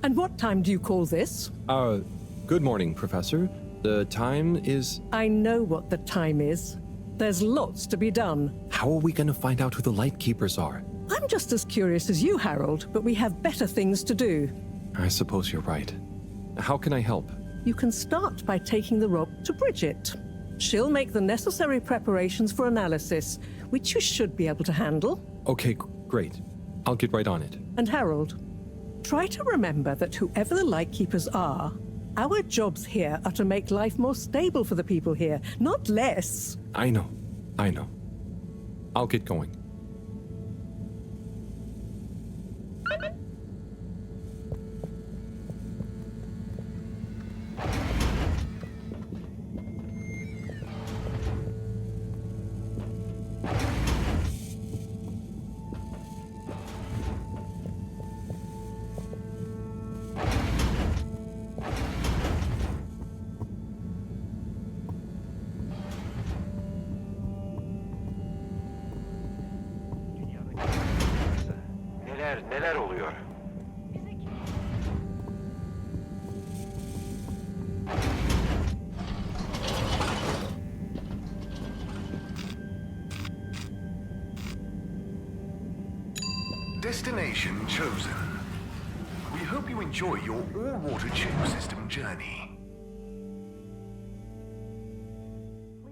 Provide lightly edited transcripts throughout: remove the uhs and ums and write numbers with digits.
And what time do you call this? Good morning, Professor. The time is... I know what the time is. There's lots to be done. How are we going to find out who the light keepers are? I'm just as curious as you, Harold, but we have better things to do. I suppose you're right. How can I help? You can start by taking the rob to Bridget. She'll make the necessary preparations for analysis, which you should be able to handle. Okay, great. I'll get right on it. And Harold, try to remember that whoever the lightkeepers are, our jobs here are to make life more stable for the people here, not less. I know. I'll get going. Neler oluyor? Destination chosen. We hope you enjoy your all-water tube system journey.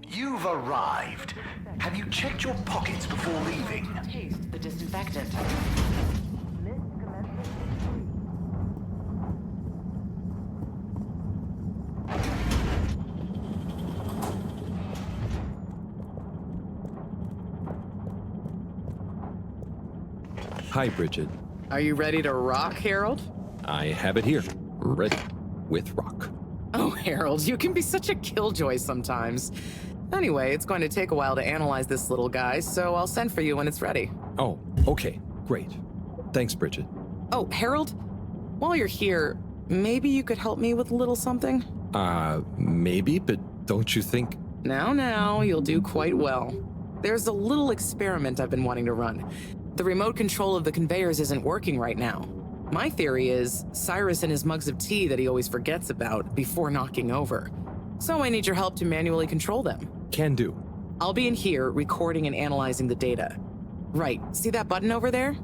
You've arrived. Have you checked your pockets before leaving? Taste the disinfectant. Hi, Bridget. Are you ready to rock, Harold? I have it here. Ready with rock. Oh, Harold, you can be such a killjoy sometimes. Anyway, it's going to take a while to analyze this little guy, so I'll send for you when it's ready. Oh, okay. Great. Thanks, Bridget. Oh, Harold, while you're here, maybe you could help me with a little something? Maybe, but don't you think... Now, you'll do quite well. There's a little experiment I've been wanting to run. The remote control of the conveyors isn't working right now. My theory is Cyrus and his mugs of tea that he always forgets about before knocking over. So I need your help to manually control them. Can do. I'll be in here recording and analyzing the data. Right, see that button over there?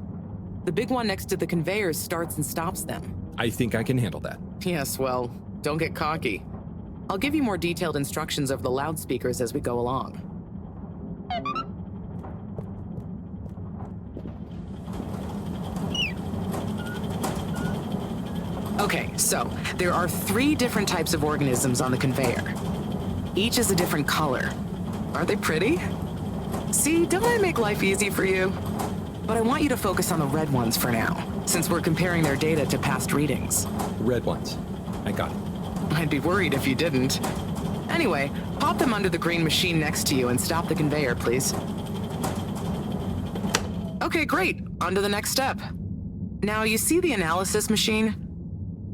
The big one next to the conveyors starts and stops them. I think I can handle that. Yes, well, don't get cocky. I'll give you more detailed instructions over the loudspeakers as we go along. Okay, so there are 3 different types of organisms on the conveyor. Each is a different color. Aren't they pretty? See, don't I make life easy for you? But I want you to focus on the red ones for now, since we're comparing their data to past readings. Red ones. I got it. I'd be worried if you didn't. Anyway, pop them under the green machine next to you and stop the conveyor, please. Okay, great. On to the next step. Now, you see the analysis machine?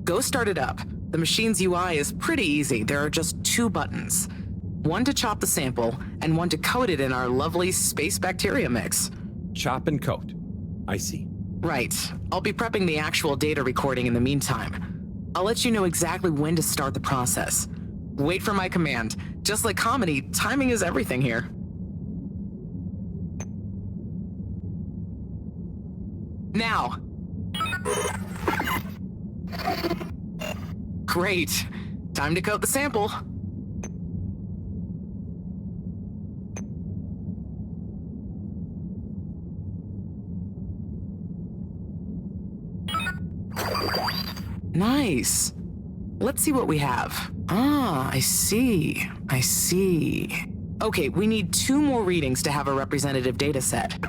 Go start it up. The machine's UI is pretty easy. There are just 2 buttons. One to chop the sample, and one to coat it in our lovely space bacteria mix. Chop and coat. I see. Right. I'll be prepping the actual data recording in the meantime. I'll let you know exactly when to start the process. Wait for my command. Just like comedy, timing is everything here. Now. Great. Time to coat the sample. Nice. Let's see what we have. Ah, I see. Okay, we need 2 more readings to have a representative data set.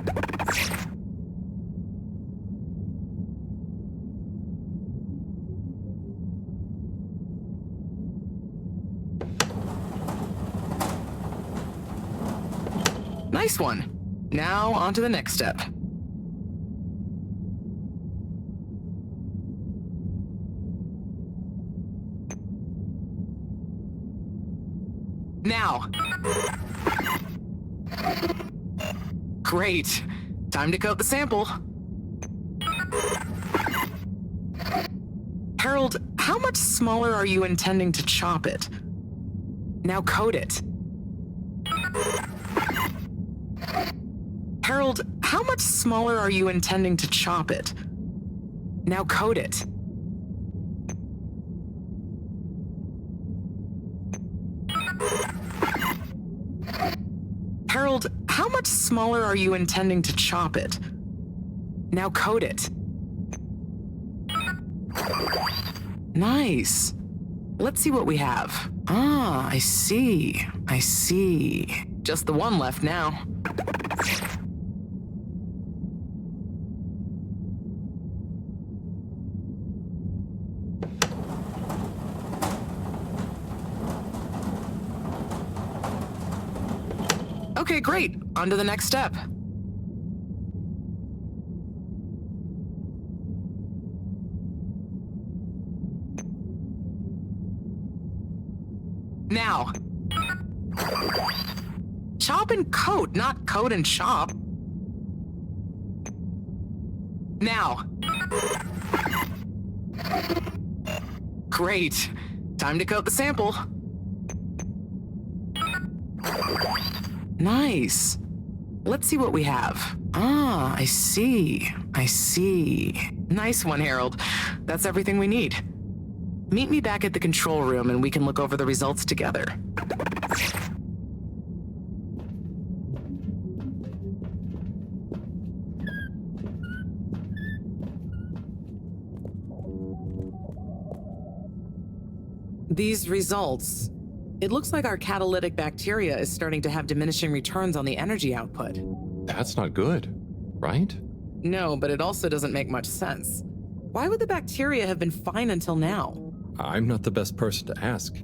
Nice one. Now, on to the next step. Now. Great. Time to coat the sample. Harold, how much smaller are you intending to chop it? Now code it. Harold, how much smaller are you intending to chop it? Now code it. Harold, how much smaller are you intending to chop it? Now code it. Nice. Let's see what we have. Ah, I see. I see. Just the one left now. Okay, great. On to the next step. Now. Chop and coat, not coat and chop. Now. Great. Time to coat the sample. Nice. Let's see what we have. Ah, I see. I see. Nice one, Harold. That's everything we need. Meet me back at the control room and we can look over the results together. These results, it looks like our catalytic bacteria is starting to have diminishing returns on the energy output. That's not good, right? No, but it also doesn't make much sense. Why would the bacteria have been fine until now? I'm not the best person to ask.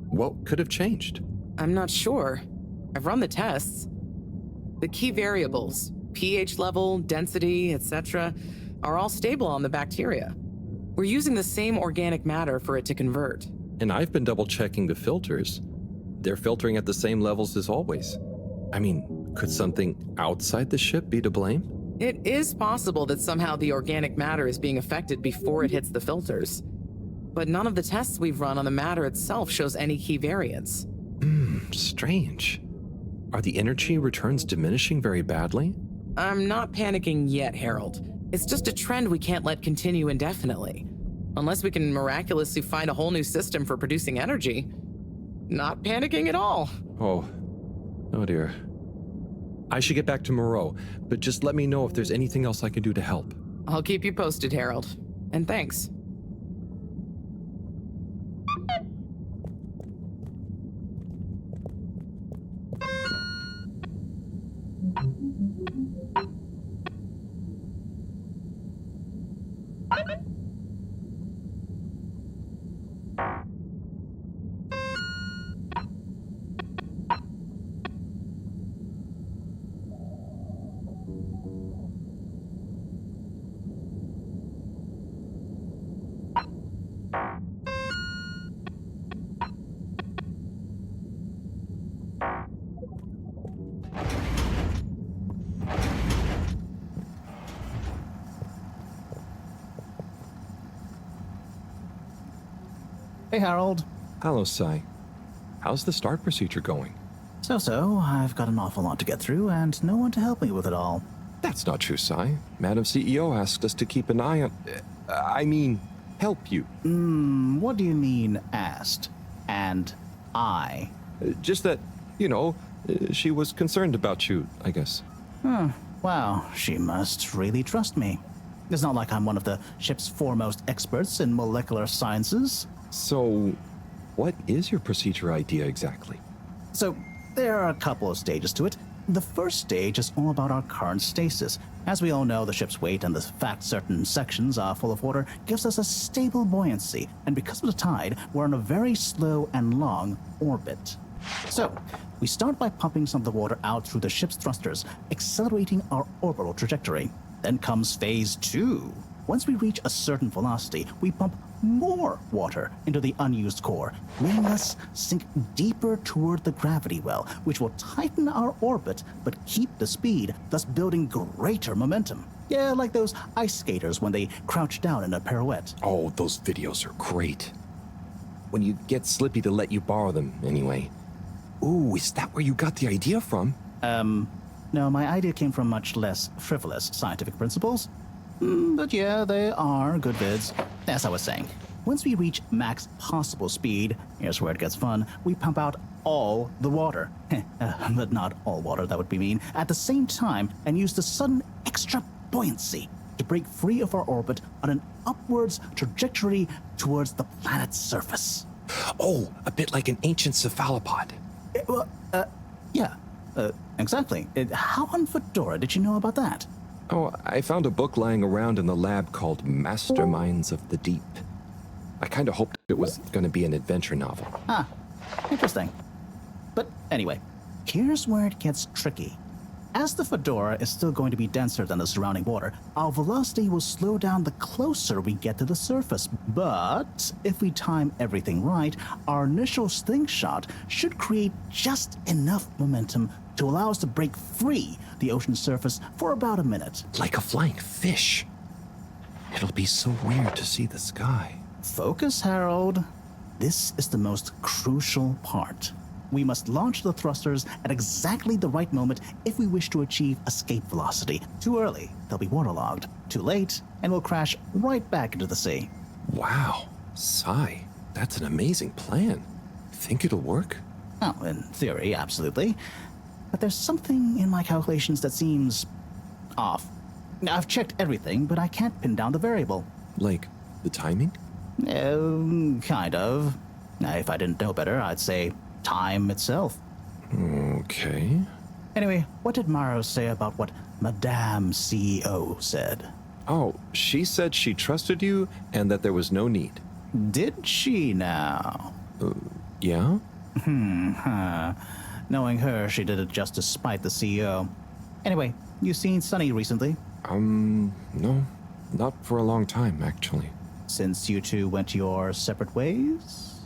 What could have changed? I'm not sure. I've run the tests. The key variables, pH level, density, etc., are all stable on the bacteria. We're using the same organic matter for it to convert. And I've been double-checking the filters. They're filtering at the same levels as always. I mean, could something outside the ship be to blame? It is possible that somehow the organic matter is being affected before it hits the filters. But none of the tests we've run on the matter itself shows any key variants. Strange. Are the energy returns diminishing very badly? I'm not panicking yet, Harold. It's just a trend we can't let continue indefinitely. Unless we can miraculously find a whole new system for producing energy. Not panicking at all. Oh dear. I should get back to Moreau, but just let me know if there's anything else I can do to help. I'll keep you posted, Harold. And thanks. Hey, Harold. Hello, Sai. How's the start procedure going? So, I've got an awful lot to get through and no one to help me with it all. That's not true, Sai. Madam CEO asked us to keep an eye on... help you. What do you mean, asked? And I? Just that, she was concerned about you, I guess. Wow, she must really trust me. It's not like I'm one of the ship's foremost experts in molecular sciences. So, what is your procedure idea exactly? So, there are a couple of stages to it. The first stage is all about our current stasis. As we all know, the ship's weight and the fact certain sections are full of water gives us a stable buoyancy, and because of the tide, we're on a very slow and long orbit. So, we start by pumping some of the water out through the ship's thrusters, accelerating our orbital trajectory. Then comes phase 2. Once we reach a certain velocity, we pump more water into the unused core, letting us sink deeper toward the gravity well, which will tighten our orbit but keep the speed, thus building greater momentum. Yeah, like those ice skaters when they crouch down in a pirouette. Oh, those videos are great. When you get Slippy to let you borrow them, anyway. Ooh, is that where you got the idea from? No, my idea came from much less frivolous scientific principles. But yeah, they are good vids. As I was saying, once we reach max possible speed, here's where it gets fun, we pump out all the water. But not all water, that would be mean. At the same time, and use the sudden extra buoyancy to break free of our orbit on an upwards trajectory towards the planet's surface. Oh, a bit like an ancient cephalopod. Yeah, exactly. How on Fedora did you know about that? Oh, I found a book lying around in the lab called Masterminds of the Deep. I kind of hoped it was going to be an adventure novel. Ah, interesting. But anyway, here's where it gets tricky. As the Fedora is still going to be denser than the surrounding water, our velocity will slow down the closer we get to the surface. But if we time everything right, our initial slingshot should create just enough momentum to allow us to break free the ocean's surface for about a minute. Like a flying fish. It'll be so weird to see the sky. Focus, Harold. This is the most crucial part. We must launch the thrusters at exactly the right moment if we wish to achieve escape velocity. Too early, they'll be waterlogged. Too late, and we'll crash right back into the sea. Wow, Sai, that's an amazing plan. Think it'll work? Oh, in theory, absolutely. But there's something in my calculations that seems off. Now, I've checked everything, but I can't pin down the variable. Like, the timing? Kind of. Now, if I didn't know better, I'd say time itself. Okay. Anyway, what did Moро say about what Madame CEO said? Oh, she said she trusted you and that there was no need. Did she now? Yeah? Knowing her, she did it just to spite the CEO. Anyway, you seen Sunny recently? No. Not for a long time, actually. Since you two went your separate ways?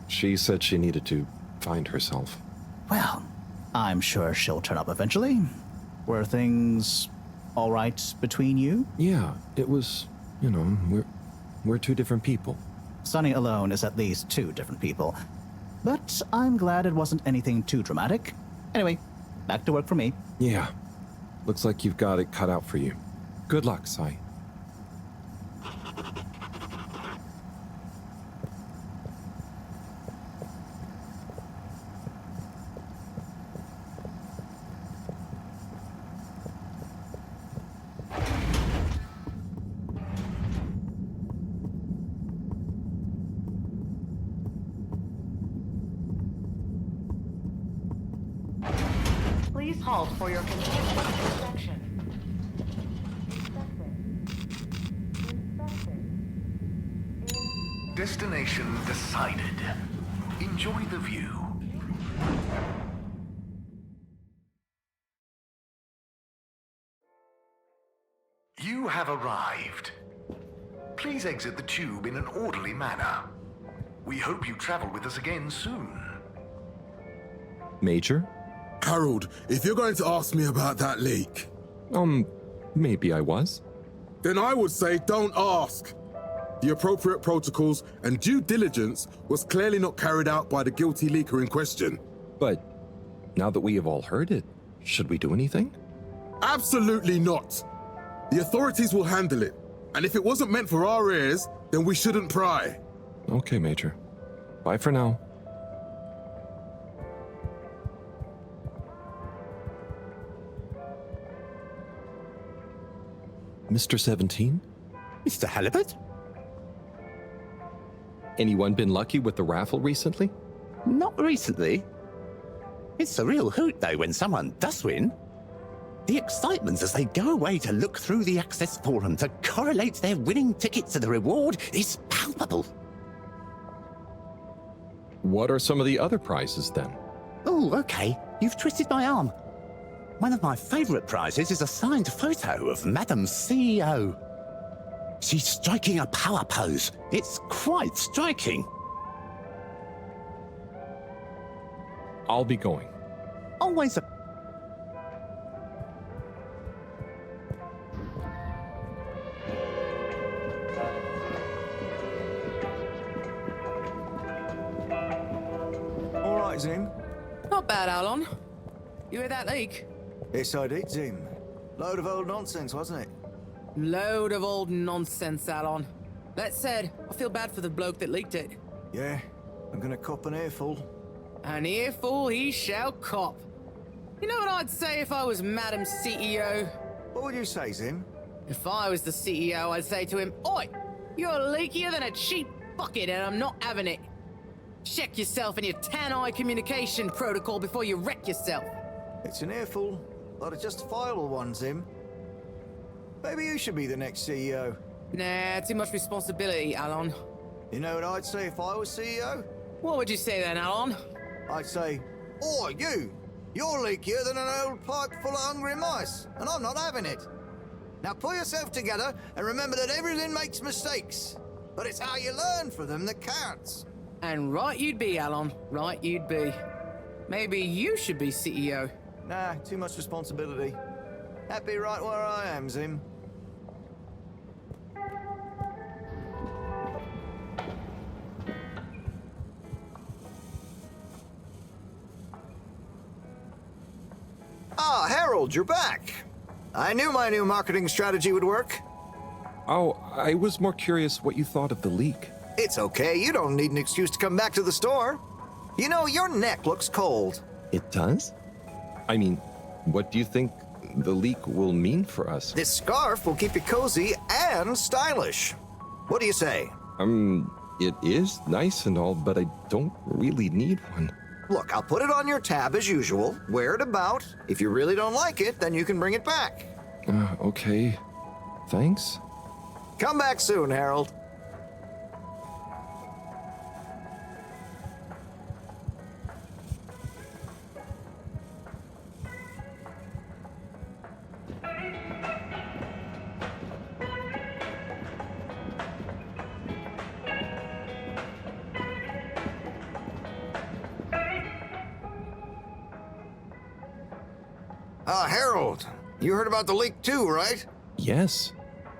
She said she needed to find herself. Well, I'm sure she'll turn up eventually. Were things all right between you? Yeah, it was, we're two different people. Sunny alone is at least two different people. But I'm glad it wasn't anything too dramatic. Anyway, back to work for me. Yeah. Looks like you've got it cut out for you. Good luck, Sai. Please halt for your continued inspection. Destination decided. Enjoy the view. You have arrived. Please exit the tube in an orderly manner. We hope you travel with us again soon. Major? Harold, if you're going to ask me about that leak, Maybe I was. then I would say don't ask. The appropriate protocols and due diligence was clearly not carried out by the guilty leaker in question. But now that we have all heard it, should we do anything? Absolutely not. The authorities will handle it. And if it wasn't meant for our ears, then we shouldn't pry. Okay, Major. Bye for now. Mr. 17? Mr. Halibut? Anyone been lucky with the raffle recently? Not recently. It's a real hoot, though, when someone does win. The excitement as they go away to look through the access forum to correlate their winning ticket to the reward is palpable. What are some of the other prizes then? Oh, okay. You've twisted my arm. One of my favourite prizes is a signed photo of Madam CEO. She's striking a power pose. It's quite striking. I'll be going. Always a... right, Zim? Not bad, Alon. You hear that leak? Yes, I did, Zim. Load of old nonsense, wasn't it? Load of old nonsense, Alon. That said, I feel bad for the bloke that leaked it. Yeah, I'm gonna cop an earful. An earful he shall cop. You know what I'd say if I was Madam CEO? What would you say, Zim? If I was the CEO, I'd say to him, Oi! You're leakier than a cheap bucket and I'm not having it. Check yourself and your tan-eye communication protocol before you wreck yourself. It's an earful, but a justifiable one, Zim. Maybe you should be the next CEO. Nah, too much responsibility, Alon. You know what I'd say if I was CEO? What would you say then, Alon? I'd say, Oi, you! You're leakier than an old pipe full of hungry mice, and I'm not having it. Now pull yourself together and remember that everything makes mistakes. But it's how you learn from them that counts. And right you'd be, Alon. Right you'd be. Maybe you should be CEO. Nah, too much responsibility. Happy right where I am, Zim. Ah, Harold, you're back. I knew my new marketing strategy would work. Oh, I was more curious what you thought of the leak. It's okay, you don't need an excuse to come back to the store. You know, your neck looks cold. It does? I mean, what do you think the leak will mean for us? This scarf will keep you cozy and stylish. What do you say? It is nice and all, but I don't really need one. Look, I'll put it on your tab as usual. Wear it about. If you really don't like it, then you can bring it back. Okay. Thanks. Come back soon, Harold. Harold, you heard about the leak too, right? Yes.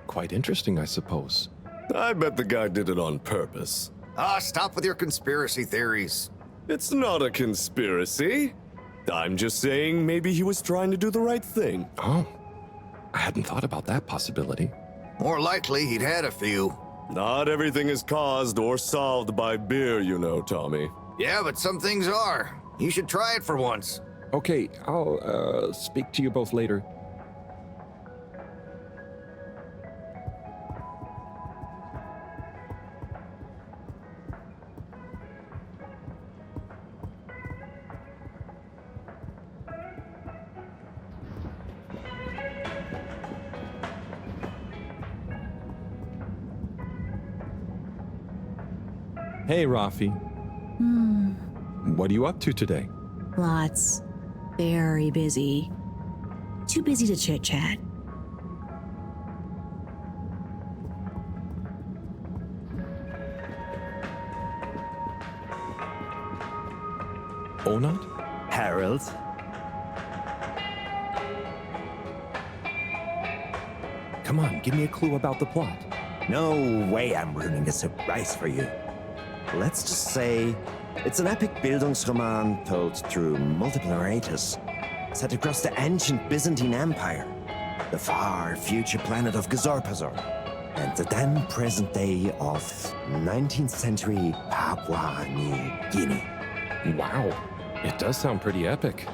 Quite interesting, I suppose. I bet the guy did it on purpose. Stop with your conspiracy theories. It's not a conspiracy. I'm just saying maybe he was trying to do the right thing. Oh, I hadn't thought about that possibility. More likely, he'd had a few. Not everything is caused or solved by beer, you know, Tommy. Yeah, but some things are. You should try it for once. Okay, I'll speak to you both later. Hey, Rafi. What are you up to today? Lots. Very busy. Too busy to chit-chat. Onat? Harold? Come on, give me a clue about the plot. No way I'm ruining a surprise for you. Let's just say it's an epic Bildungsroman told through multiple narrators, set across the ancient Byzantine Empire, the far future planet of Gazorpazor, and the then present day of 19th century Papua New Guinea. Wow, it does sound pretty epic.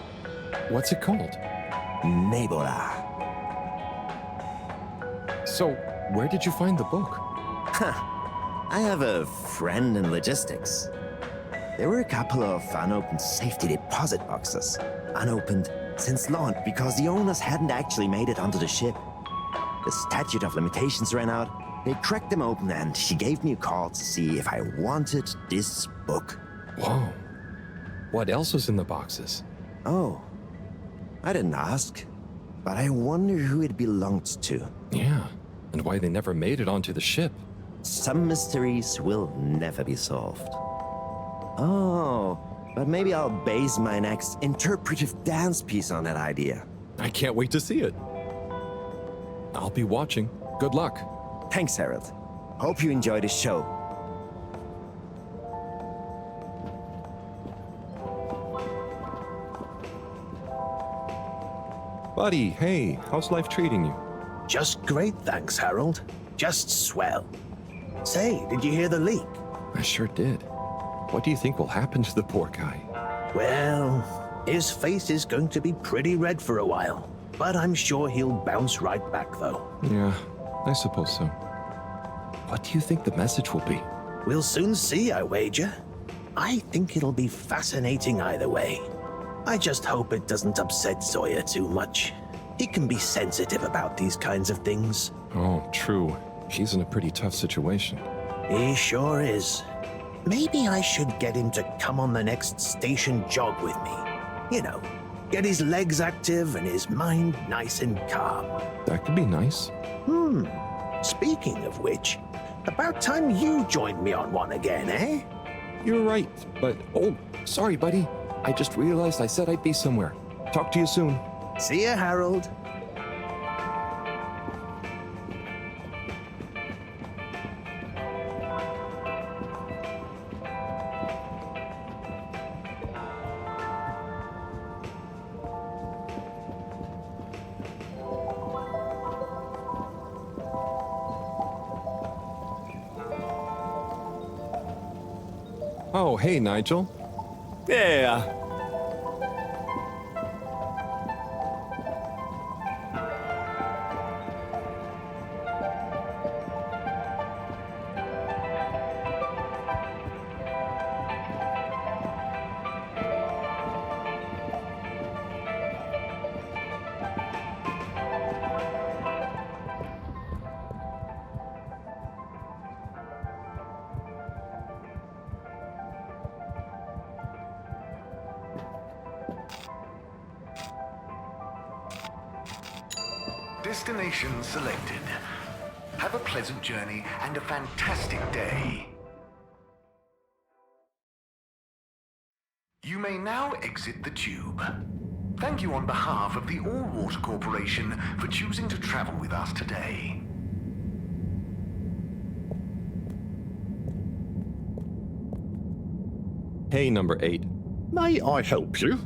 What's it called? Nebula. So, where did you find the book? I have a friend in logistics. There were a couple of unopened safety deposit boxes. Unopened since launch because the owners hadn't actually made it onto the ship. The statute of limitations ran out. They cracked them open and she gave me a call to see if I wanted this book. Whoa. What else was in the boxes? Oh, I didn't ask, but I wonder who it belonged to. Yeah, and why they never made it onto the ship. Some mysteries will never be solved. Oh, but maybe I'll base my next interpretive dance piece on that idea. I can't wait to see it. I'll be watching. Good luck. Thanks, Harold. Hope you enjoy the show. Buddy, hey, how's life treating you? Just great, thanks, Harold. Just swell. Say, did you hear the leak? I sure did. What do you think will happen to the poor guy? Well, his face is going to be pretty red for a while. But I'm sure he'll bounce right back, though. Yeah, I suppose so. What do you think the message will be? We'll soon see, I wager. I think it'll be fascinating either way. I just hope it doesn't upset Zoya too much. He can be sensitive about these kinds of things. Oh, true. He's in a pretty tough situation. He sure is. Maybe I should get him to come on the next station jog with me. You know, get his legs active and his mind nice and calm. That could be nice. Speaking of which, about time you joined me on one again, eh? You're right, but oh, sorry, buddy. I just realized I said I'd be somewhere. Talk to you soon. See ya, Harold. Oh, hey, Nigel. Yeah. Destination selected. Have a pleasant journey and a fantastic day. You may now exit the tube. Thank you on behalf of the All Water Corporation for choosing to travel with us today. Hey, number 8. May I help you?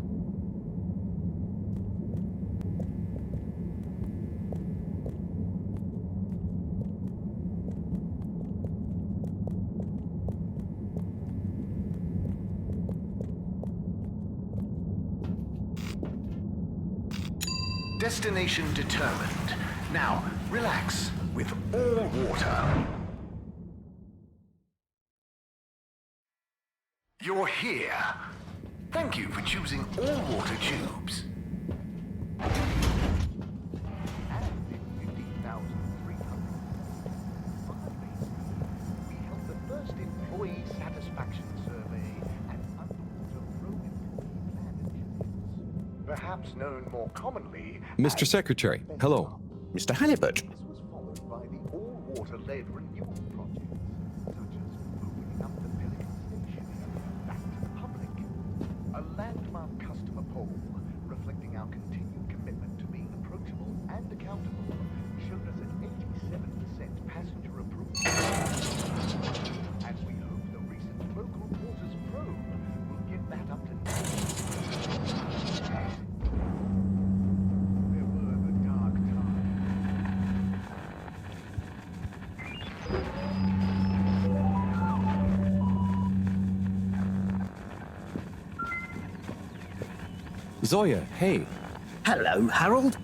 Destination determined. Now, relax with All Water. You're here. Thank you for choosing All Water Tubes. We held the first employee satisfaction survey at underwater road employee plan initiatives, perhaps known more commonly Mr. Secretary, hello. Mr. Halibut. This was followed by the all-water-led renewal projects, such as opening up the Pelican Station back to the public. A landmark customer poll reflecting our continued commitment to being approachable and accountable showed us an 87% passenger approval. And we hope the recent local waters probe will get that up to 90%. There were the dark times. Zoya, hey. Hello, Harold.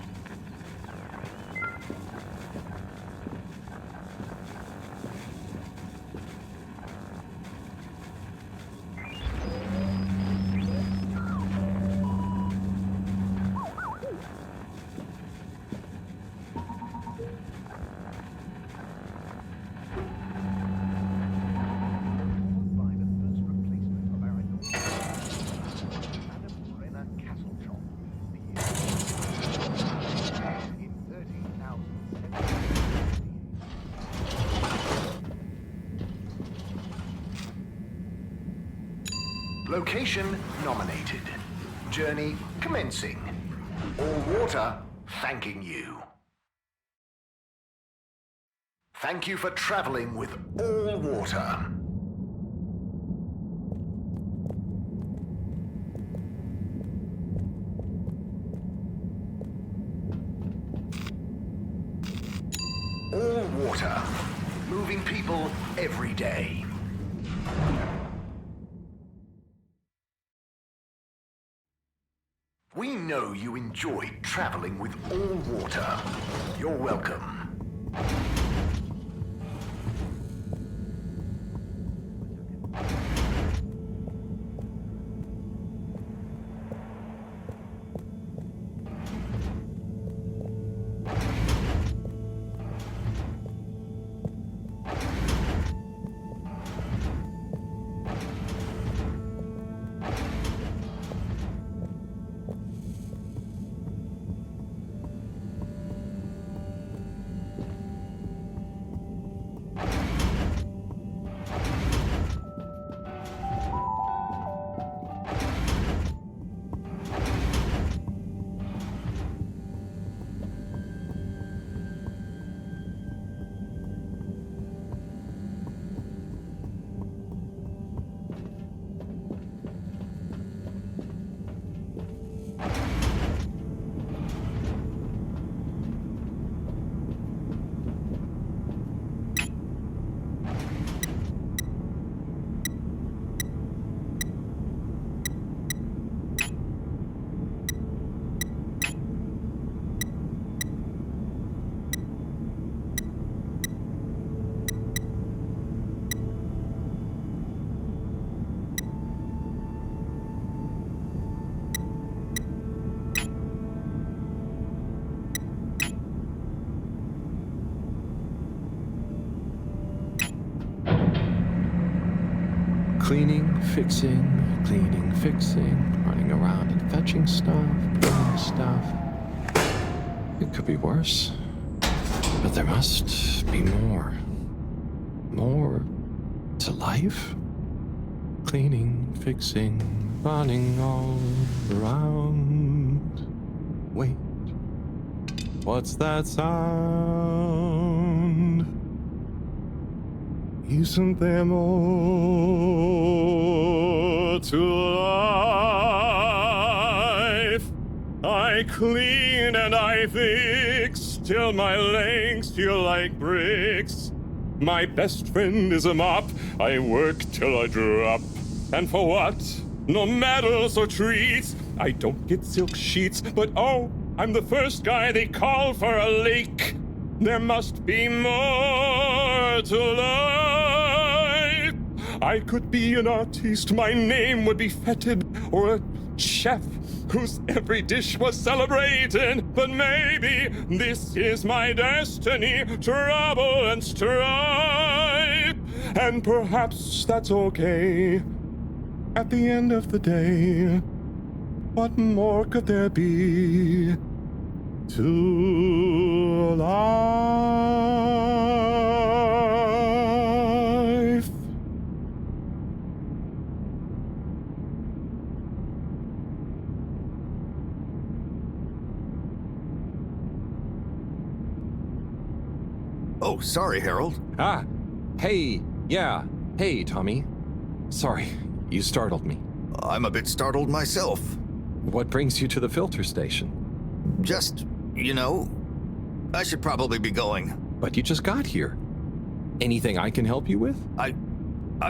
Location nominated. Journey commencing. All Water thanking you. Thank you for traveling with All Water. people every day. We know you enjoy traveling with all water. You're welcome. Cleaning, fixing, running around and fetching stuff, doing stuff. It could be worse, but there must be more. More to life? Cleaning, fixing, running all around. Wait, what's that sound? Isn't there more to life? I clean and I fix till my legs feel like bricks. My best friend is a mop. I work till I drop. And for what? No medals or treats. I don't get silk sheets, but oh, I'm the first guy they call for a lake. There must be more to life. I could be an artiste, my name would be feted, or a chef whose every dish was celebrated. But maybe this is my destiny, trouble and strife. And perhaps that's okay. At the end of the day, what more could there be to life? Oh, sorry, Harold. Ah, hey, yeah, hey, Tommy. Sorry, you startled me. I'm a bit startled myself. What brings you to the filter station? Just, you know, I should probably be going. But you just got here. Anything I can help you with? I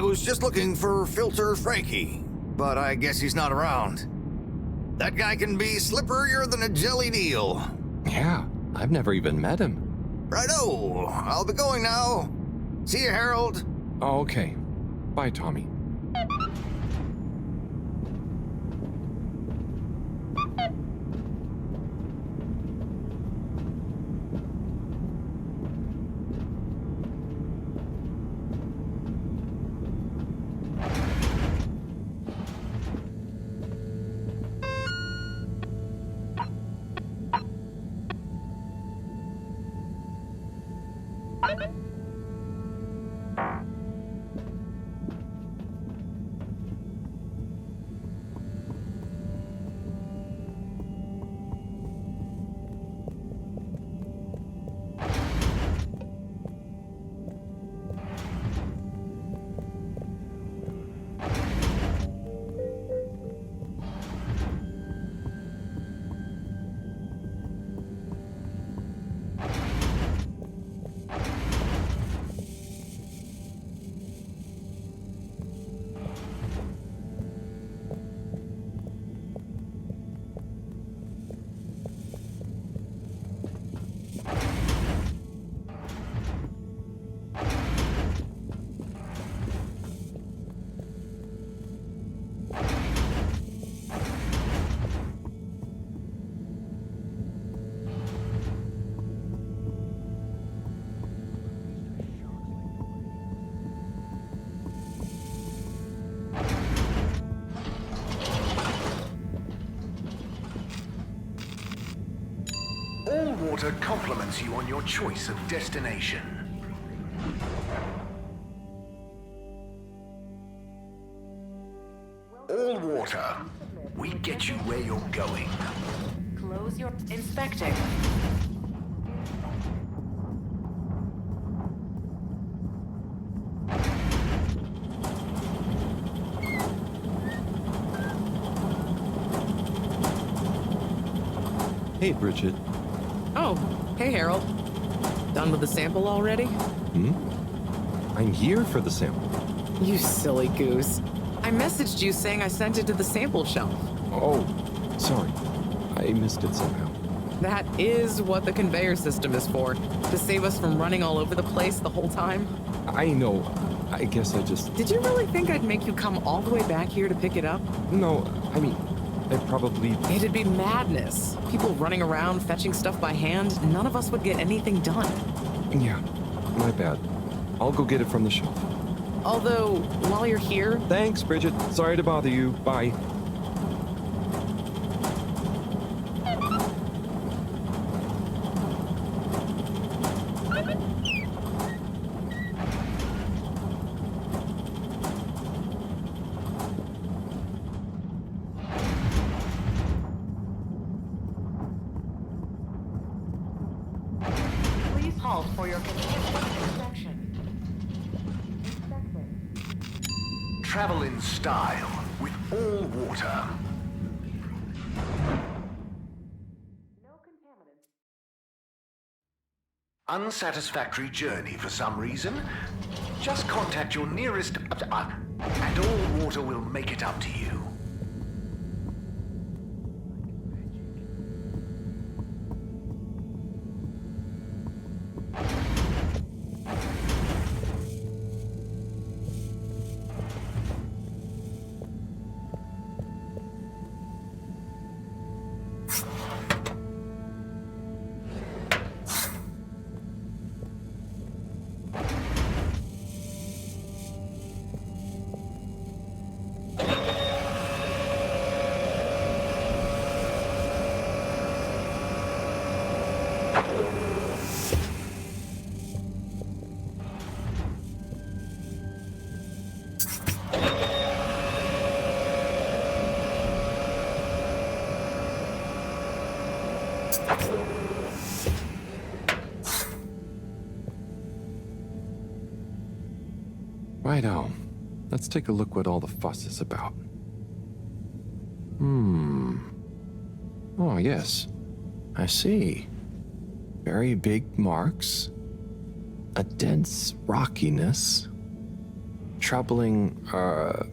was just looking for Filter Frankie, but I guess he's not around. That guy can be slipperier than a jellied eel. Yeah, I've never even met him. Righto, I'll be going now. See you, Harold. Oh, okay. Bye, Tommy. water compliments you on your choice of destination. All water. We get you where you're going. Close your inspecting. Hey, Bridget. Oh, hey, Harold. Done with the sample already? I'm here for the sample. You silly goose. I messaged you saying I sent it to the sample shelf. Oh, sorry. I missed it somehow. That is what the conveyor system is for, to save us from running all over the place the whole time. I know. I guess I just... Did you really think I'd make you come all the way back here to pick it up? No, I mean, I probably... It'd be madness. People running around, fetching stuff by hand. None of us would get anything done. Yeah, my bad. I'll go get it from the shelf. Although, while you're here... Thanks, Bridget. Sorry to bother you. Bye. Please halt for your continued inspection. Travel in style with all water. Unsatisfactory journey for some reason? Just contact your nearest... and all water will make it up to you. Righto. Let's take a look what all the fuss is about. Oh, yes. I see. Very big marks. A dense rockiness. Troubling,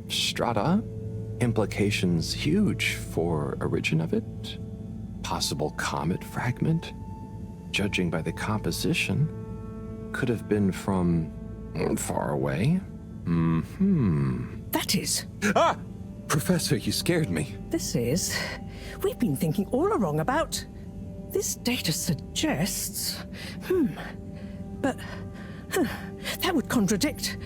strata. Implications huge for origin of it. Possible comet fragment. Judging by the composition, could have been from far away. That is. Ah! Professor, you scared me. This is. We've been thinking all along about. This data suggests. But. That would contradict.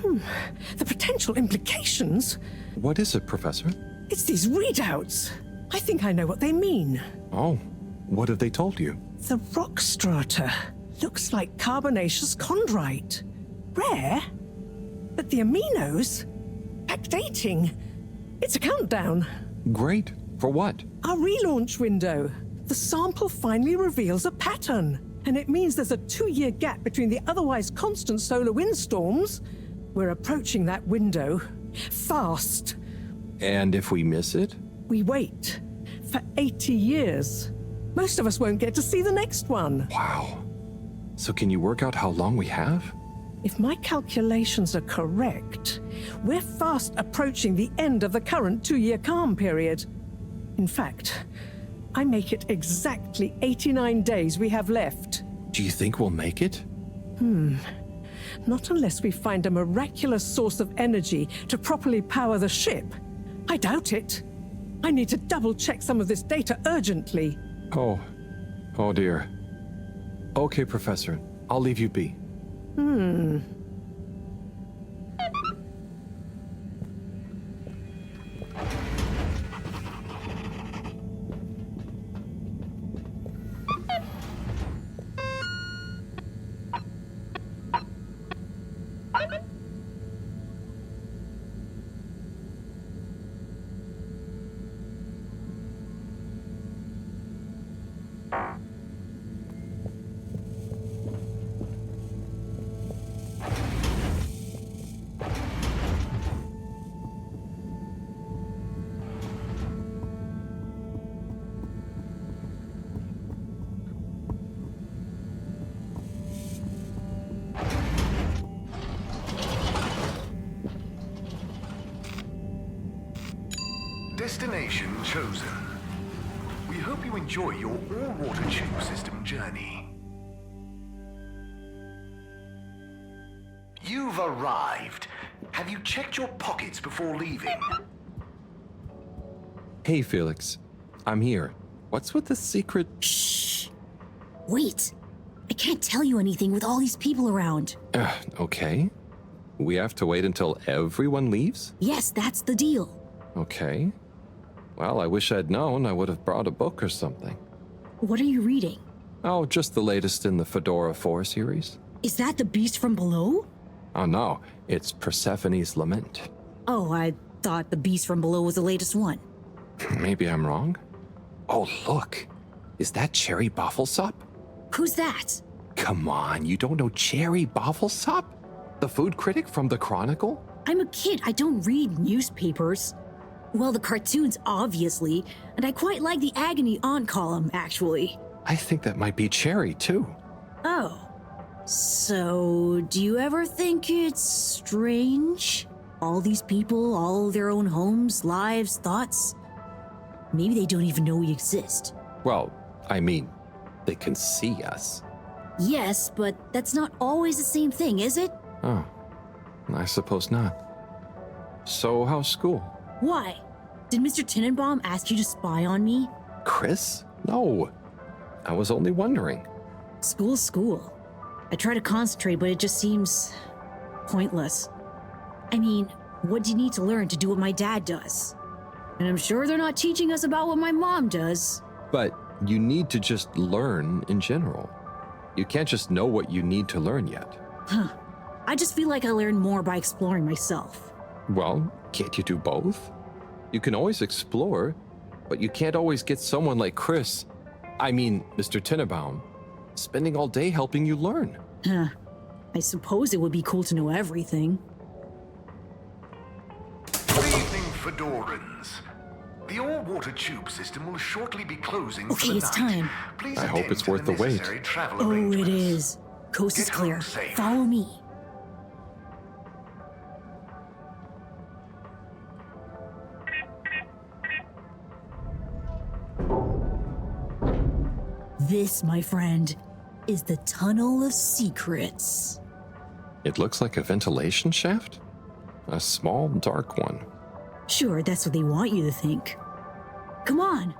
The potential implications. What is it, Professor? It's these readouts. I think I know what they mean. Oh, what have they told you? The rock strata. Looks like carbonaceous chondrite. Rare. But the aminos. Backdating. It's a countdown. Great. For what? Our relaunch window. The sample finally reveals a pattern. And it means there's a 2-year gap between the otherwise constant solar windstorms. We're approaching that window. Fast. And if we miss it? We wait. For 80 years. Most of us won't get to see the next one. Wow. So can you work out how long we have? If my calculations are correct, we're fast approaching the end of the current 2-year calm period. In fact, I make it exactly 89 days we have left. Do you think we'll make it? Not unless we find a miraculous source of energy to properly power the ship. I doubt it. I need to double-check some of this data urgently. Oh dear. Okay, Professor. I'll leave you be. Destination chosen. We hope you enjoy your all-water tube system journey. You've arrived. Have you checked your pockets before leaving? Hey, Felix. I'm here. What's with the secret? Shh. Wait. I can't tell you anything with all these people around. Okay. We have to wait until everyone leaves? Yes, that's the deal. Okay. Well, I wish I'd known. I would have brought a book or something. What are you reading? Oh, just the latest in the Fedora 4 series. Is that The Beast from Below? Oh no, it's Persephone's Lament. Oh, I thought The Beast from Below was the latest one. Maybe I'm wrong? Oh, look. Is that Cherry Bofflesop? Who's that? Come on, you don't know Cherry Bofflesop? The food critic from the Chronicle? I'm a kid. I don't read newspapers. Well, the cartoons, obviously, and I quite like the Agony On column, actually. I think that might be Cherry, too. Oh. So, do you ever think it's strange? All these people, all their own homes, lives, thoughts? Maybe they don't even know we exist. Well, I mean, they can see us. Yes, but that's not always the same thing, is it? Oh, I suppose not. So, how's school? Why? Did Mr. Tenenbaum ask you to spy on me? Chris? No. I was only wondering. School's school. I try to concentrate, but it just seems pointless. I mean, what do you need to learn to do what my dad does? And I'm sure they're not teaching us about what my mom does. But you need to just learn in general. You can't just know what you need to learn yet. Huh. I just feel like I learn more by exploring myself. Well, can't you do both? You can always explore, but you can't always get someone like Chris, Mr. Tenenbaum, spending all day helping you learn. Huh. I suppose it would be cool to know everything. Good evening, Fedorans. The all-water tube system will shortly be closing for the Okay, it's time. Please I hope attend it's to worth the wait. necessary travel Oh, it arrangements. is. Coast is Get clear. home safe. Follow me. This, my friend, is the Tunnel of Secrets. It looks like a ventilation shaft? A small, dark one. Sure, that's what they want you to think. Come on.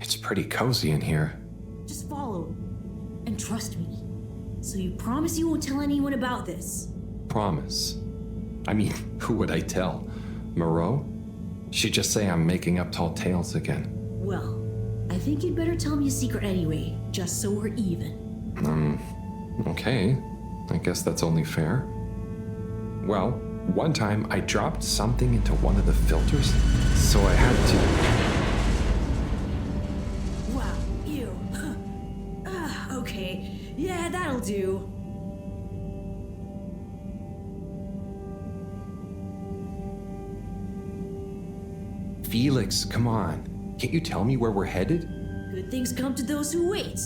It's pretty cozy in here. Just follow. And trust me. So you promise you won't tell anyone about this? Promise. Who would I tell? Moreau? She'd just say I'm making up tall tales again. Well, I think you'd better tell me a secret anyway, just so we're even. Okay. I guess that's only fair. Well, one time I dropped something into one of the filters, so I had to... Wow, ew. Okay, yeah, that'll do. Felix, come on. Can't you tell me where we're headed? Good things come to those who wait.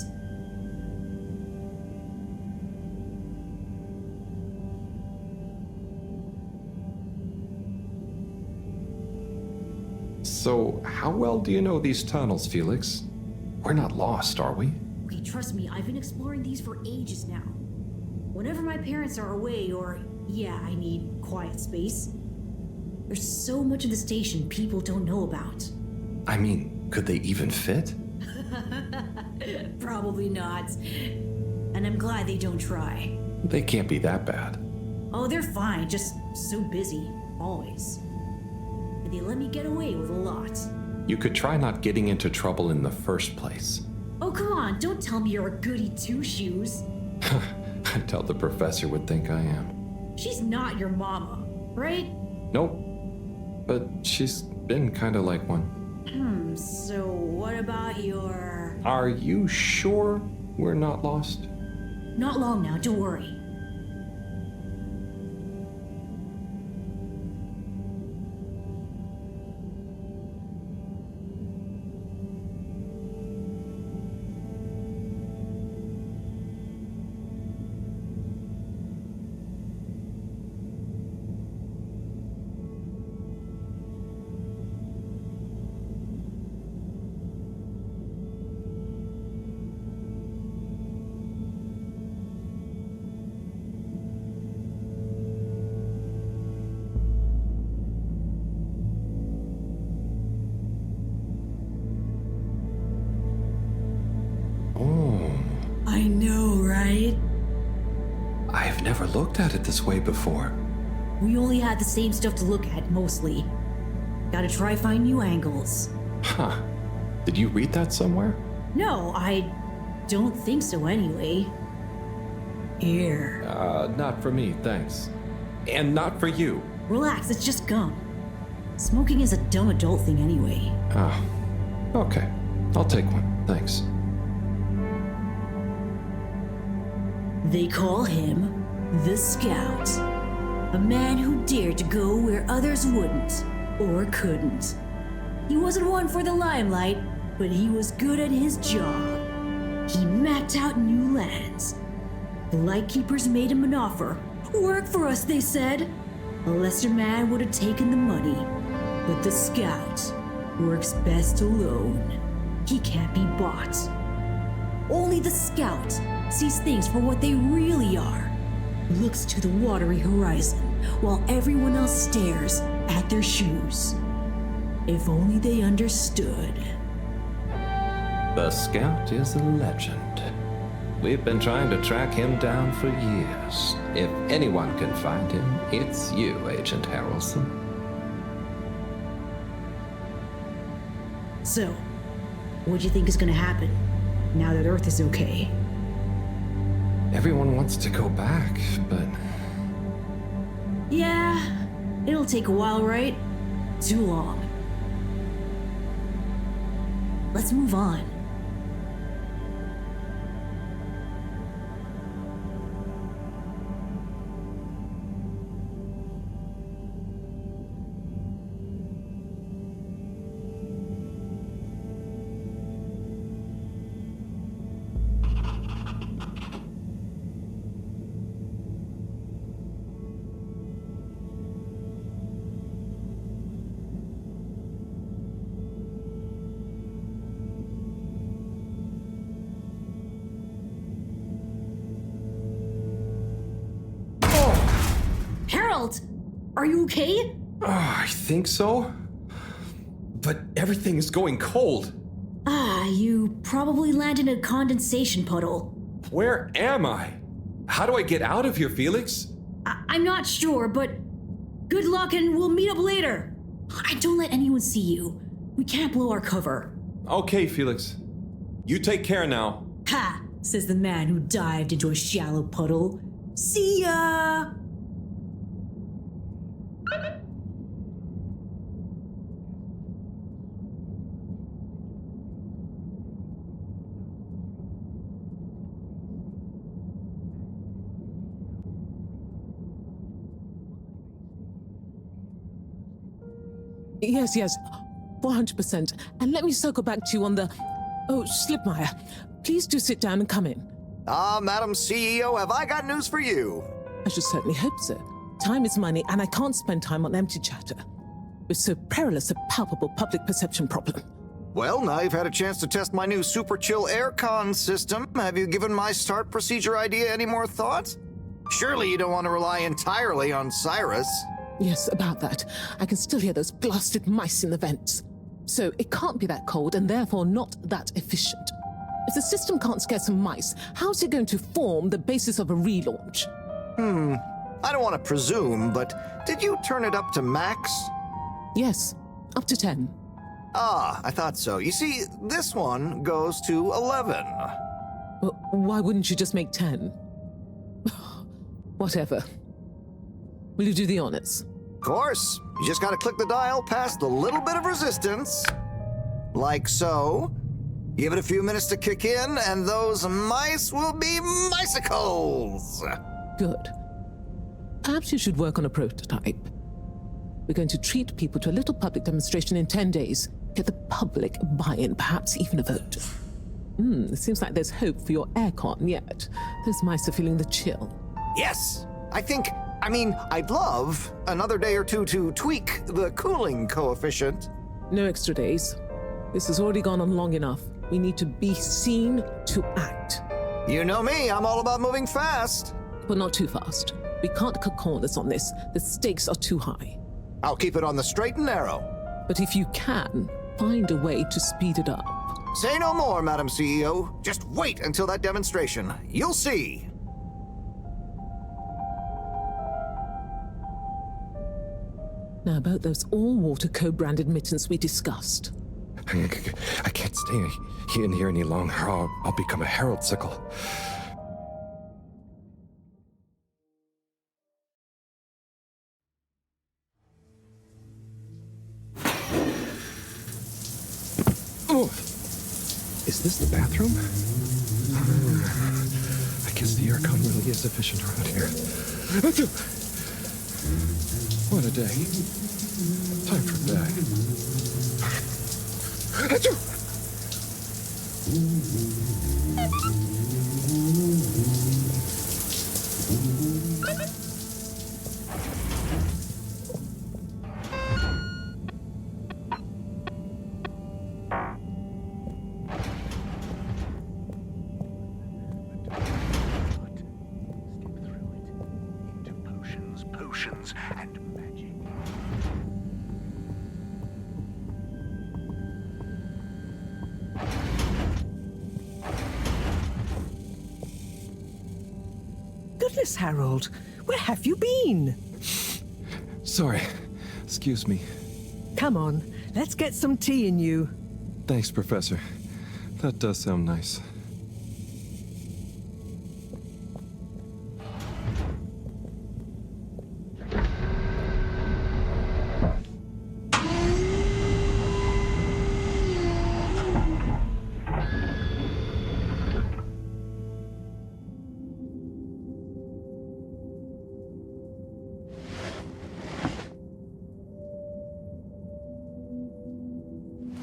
So, how well do you know these tunnels, Felix? We're not lost, are we? Okay, trust me, I've been exploring these for ages now. Whenever my parents are away or, I need quiet space, there's so much of the station people don't know about. Could they even fit? Probably not. And I'm glad they don't try. They can't be that bad. Oh, they're fine, just so busy, always. And they let me get away with a lot. You could try not getting into trouble in the first place. Oh, come on, don't tell me you're a goody two-shoes. I doubt the professor would think I am. She's not your mama, right? Nope. But she's been kind of like one. So what about your... Are you sure we're not lost? Not long now, don't worry. I know, right? I've never looked at it this way before. We only had the same stuff to look at, mostly. Gotta try find new angles. Huh. Did you read that somewhere? No, I don't think so anyway. Here. Not for me, thanks. And not for you. Relax, it's just gum. Smoking is a dumb adult thing anyway. Oh, okay. I'll take one, thanks. They call him the Scout. A man who dared to go where others wouldn't or couldn't. He wasn't one for the limelight, but he was good at his job. He mapped out new lands. The Lightkeepers made him an offer. Work for us, they said. A lesser man would have taken the money. But the Scout works best alone. He can't be bought. Only the Scout sees things for what they really are. Looks to the watery horizon while everyone else stares at their shoes. If only they understood. The Scout is a legend. We've been trying to track him down for years. If anyone can find him, it's you, Agent Harrelson. So, what do you think is gonna happen now that Earth is okay? Everyone wants to go back, but... Yeah, it'll take a while, right? Too long. Let's move on. Harold, are you okay? I think so. But everything is going cold. You probably landed in a condensation puddle. Where am I? How do I get out of here, Felix? I'm not sure, but good luck and we'll meet up later. And don't let anyone see you. We can't blow our cover. Okay, Felix. You take care now. Ha! Says the man who dived into a shallow puddle. See ya! Yes, 400%. And let me circle back to you on the... Oh, Slipmeyer, please do sit down and come in. Madam CEO, have I got news for you? I should certainly hope so. Time is money, and I can't spend time on empty chatter. With so perilous a palpable public perception problem. Well, now you've had a chance to test my new super chill aircon system. Have you given my start procedure idea any more thought? Surely you don't want to rely entirely on Cyrus. Yes, about that. I can still hear those blasted mice in the vents. So it can't be that cold and therefore not that efficient. If the system can't scare some mice, how's it going to form the basis of a relaunch? I don't want to presume, but did you turn it up to max? Yes, up to 10. Ah, I thought so. You see, this one goes to 11. Well, why wouldn't you just make 10? Whatever. Will you do the honors? Of course. You just gotta click the dial past the little bit of resistance. Like so. Give it a few minutes to kick in, and those mice will be micicles! Good. Perhaps you should work on a prototype. We're going to treat people to a little public demonstration in 10 days. Get the public buy-in, perhaps even a vote. It seems like there's hope for your aircon yet. Those mice are feeling the chill. Yes! I'd love another day or two to tweak the cooling coefficient. No extra days. This has already gone on long enough. We need to be seen to act. You know me, I'm all about moving fast. But not too fast. We can't cut corners on this. The stakes are too high. I'll keep it on the straight and narrow. But if you can, find a way to speed it up. Say no more, Madam CEO. Just wait until that demonstration. You'll see. Now about those all-water co-branded mittens we discussed. I can't stay in here any longer. I'll become a Harold sickle. Oh, is this the bathroom? I guess the aircon really is efficient around here. What a day. Time for bed. Potions and magic. Goodness, Harold, where have you been? Sorry. Excuse me. Come on, let's get some tea in you. Thanks, Professor. That does sound nice.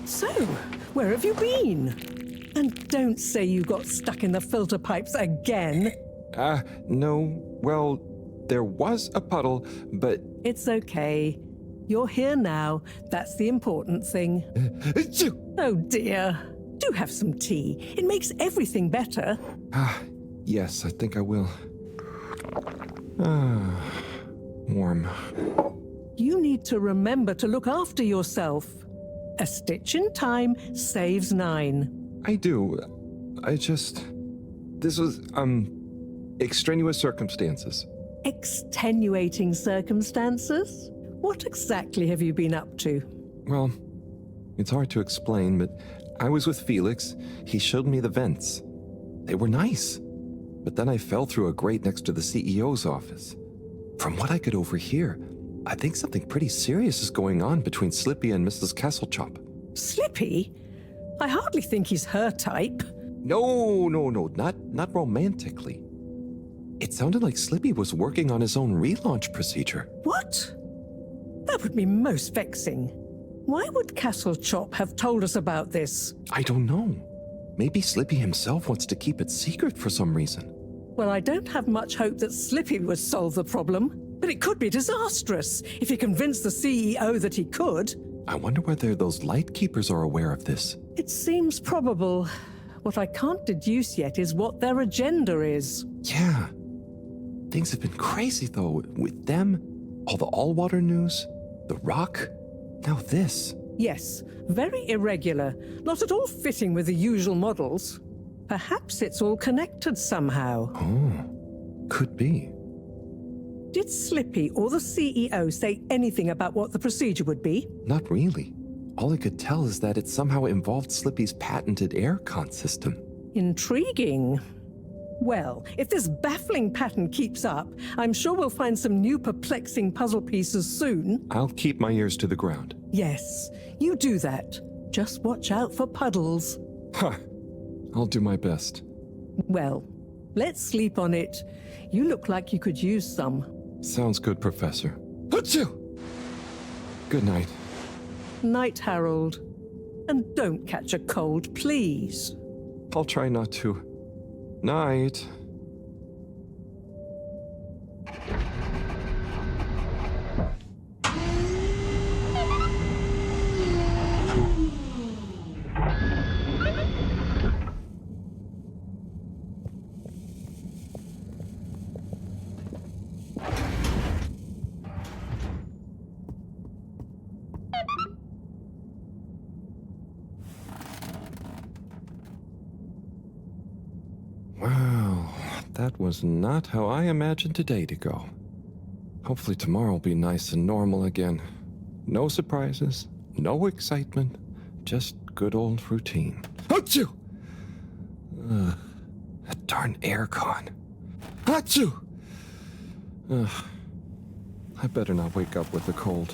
So, where have you been? And don't say you got stuck in the filter pipes again. No. Well, there was a puddle, but... It's okay. You're here now. That's the important thing. Oh dear. Do have some tea. It makes everything better. Yes, I think I will. Warm. You need to remember to look after yourself. A stitch in time saves 9. I do. This was, extraneous circumstances. Extenuating circumstances? What exactly have you been up to? Well, it's hard to explain, but I was with Felix. He showed me the vents. They were nice. But then I fell through a grate next to the CEO's office. From what I could overhear, I think something pretty serious is going on between Slippy and Mrs. Kesselchop. Slippy? I hardly think he's her type. No, not romantically. It sounded like Slippy was working on his own relaunch procedure. What? That would be most vexing. Why would Kesselchop have told us about this? I don't know. Maybe Slippy himself wants to keep it secret for some reason. Well, I don't have much hope that Slippy would solve the problem. But it could be disastrous if he convinced the CEO that he could. I wonder whether those lightkeepers are aware of this. It seems probable. What I can't deduce yet is what their agenda is. Yeah. Things have been crazy, though, with them, all the all-water news, the rock, now this. Yes, very irregular, not at all fitting with the usual models. Perhaps it's all connected somehow. Oh, could be. Did Slippy or the CEO say anything about what the procedure would be? Not really. All I could tell is that it somehow involved Slippy's patented aircon system. Intriguing. Well, if this baffling pattern keeps up, I'm sure we'll find some new perplexing puzzle pieces soon. I'll keep my ears to the ground. Yes, you do that. Just watch out for puddles. Ha! I'll do my best. Well, let's sleep on it. You look like you could use some. Sounds good, Professor. Achoo! Good night. Night, Harold. And don't catch a cold, please. I'll try not to. Night. Wow, that was not how I imagined today to go. Hopefully tomorrow will be nice and normal again. No surprises, no excitement, just good old routine. Achoo! That darn aircon. Achoo! I better not wake up with a cold.